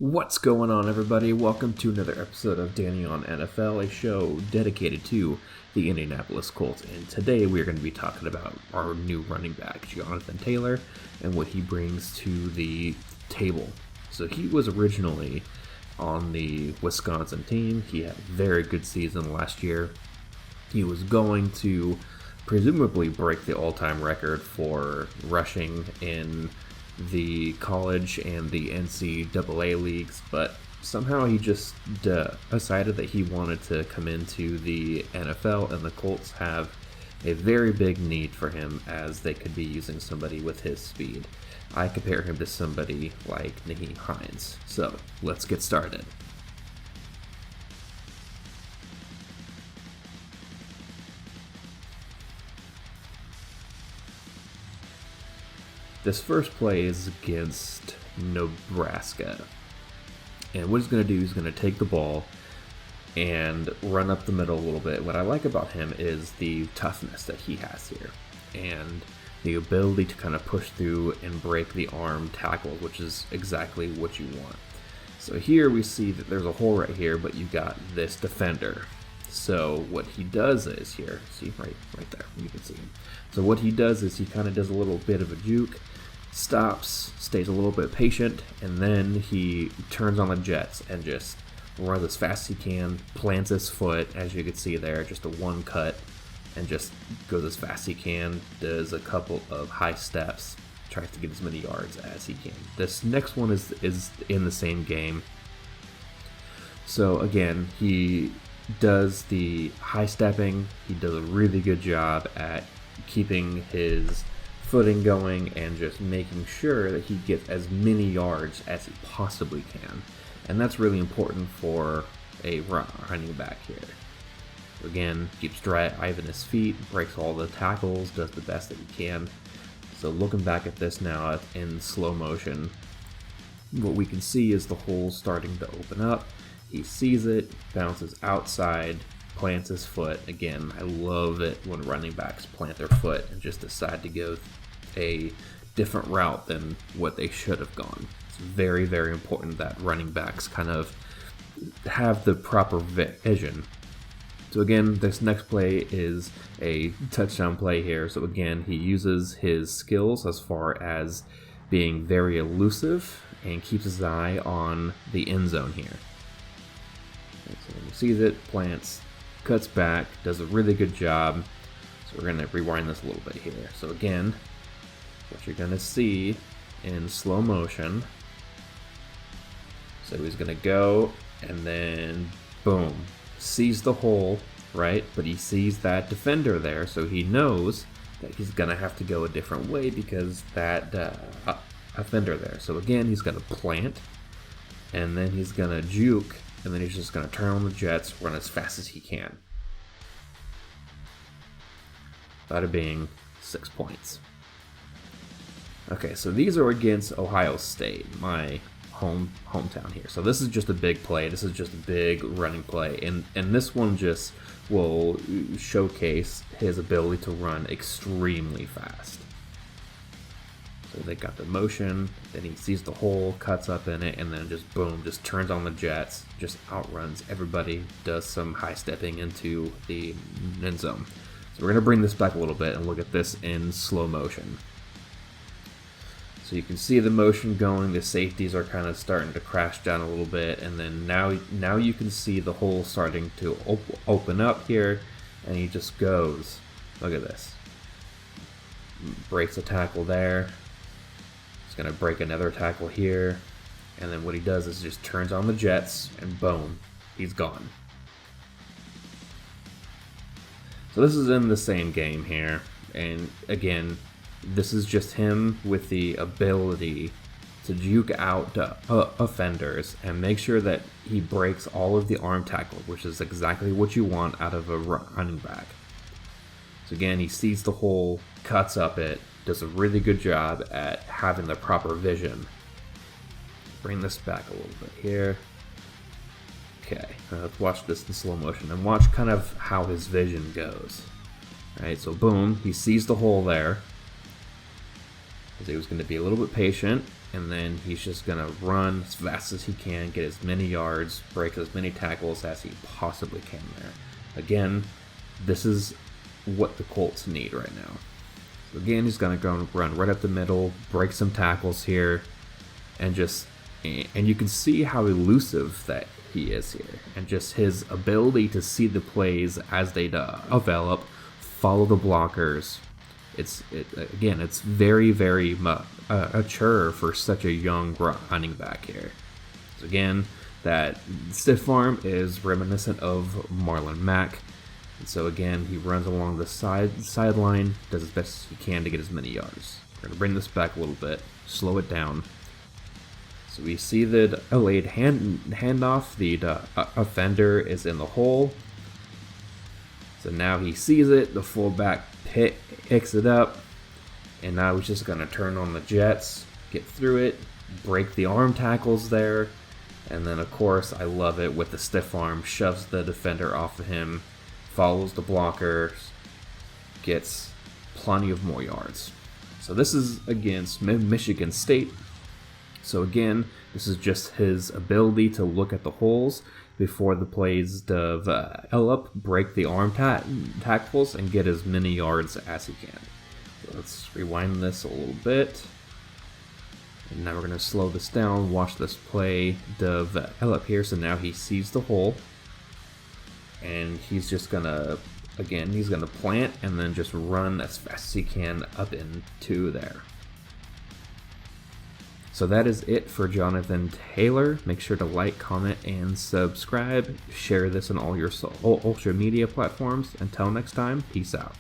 What's going on, everybody? Welcome to another episode of Danny on NFL, a show dedicated to the Indianapolis Colts. And today we are going to be talking about our new running back, Johnathon Taylor, and what he brings to the table. So he was originally on the Wisconsin team. He had a very good season last year. He was going to presumably break the all-time record for rushing in the college and the NCAA leagues, but somehow he just decided that he wanted to come into the NFL, and the Colts have a very big need for him as they could be using somebody with his speed. I compare him to somebody like Nyheim Hines. So let's get started. This first play is against Nebraska. And what he's going to do is going to take the ball and run up the middle a little bit. What I like about him is the toughness that he has here and the ability to kind of push through and break the arm tackles, which is exactly what you want. So here we see that there's a hole right here, but you got this defender. So what he does is here, see right there, you can see him. So what he does is he kind of does a little bit of a juke, stops, stays a little bit patient, and then he turns on the jets and just runs as fast as he can, plants his foot, as you can see there, just a one cut, and just goes as fast as he can, does a couple of high steps, tries to get as many yards as he can. This next one is in the same game. So again, he does the high stepping, he does a really good job at keeping his footing going and just making sure that he gets as many yards as he possibly can. And that's really important for a running back here. Again, keeps driving his feet, breaks all the tackles, does the best that he can. So looking back at this now in slow motion, what we can see is the hole starting to open up. He sees it, bounces outside, plants his foot. Again, I love it when running backs plant their foot and just decide to go a different route than what they should have gone. It's very, very important that running backs kind of have the proper vision. So again, this next play is a touchdown play here. So again, he uses his skills as far as being very elusive and keeps his eye on the end zone here. So he sees it, plants, cuts back, does a really good job. So we're going to rewind this a little bit here. So again, what you're going to see in slow motion. So he's going to go and then boom, sees the hole, right? But he sees that defender there, so he knows that he's going to have to go a different way because that offender there. So again, he's going to plant, and then he's going to juke, and then he's just going to turn on the jets, run as fast as he can. Bada bing, 6 points. Okay, so these are against Ohio State, my hometown here. So this is just a big play. This is just a big running play, and this one just will showcase his ability to run extremely fast. So they got the motion, then he sees the hole, cuts up in it, and then just boom, just turns on the jets, just outruns everybody, does some high stepping into the end zone. So we're going to bring this back a little bit and look at this in slow motion. So you can see the motion going, the safeties are kind of starting to crash down a little bit, and then now you can see the hole starting to open up here, and he just goes, look at this, breaks a tackle there, he's going to break another tackle here, and then what he does is just turns on the jets, and boom, he's gone. So this is in the same game here, and again, this is just him with the ability to juke out offenders and make sure that he breaks all of the arm tackle, which is exactly what you want out of a running back. So again, he sees the hole, cuts up it, does a really good job at having the proper vision. Bring this back a little bit here. Okay, let's watch this in slow motion and watch kind of how his vision goes. Alright, so boom, he sees the hole there. He was going to be a little bit patient, and then he's just gonna run as fast as he can, get as many yards, break as many tackles as he possibly can there. Again, this is what the Colts need right now. So again, he's gonna go and run right up the middle, break some tackles here, and you can see how elusive that he is here, and just his ability to see the plays as they develop, follow the blockers. It's very, very mature for such a young running back here. So again, that stiff arm is reminiscent of Marlon Mack. And so again, he runs along the sideline, does as best as he can to get as many yards. We're gonna bring this back a little bit, slow it down. So we see the delayed handoff. The offender is in the hole. So now he sees it. The fullback picks it up, and now he's just gonna turn on the jets, get through it, break the arm tackles there, and then of course I love it with the stiff arm, shoves the defender off of him, follows the blockers, gets plenty of more yards. So this is against Michigan State. So again, this is just his ability to look at the holes before the plays develop, break the arm tackles, and get as many yards as he can. So let's rewind this a little bit. And now we're going to slow this down, watch this play develop here. So now he sees the hole, and he's just going to, again, he's going to plant and then just run as fast as he can up into there. So that is it for Johnathon Taylor. Make sure to like, comment, and subscribe. Share this on all your social media platforms. Until next time, peace out.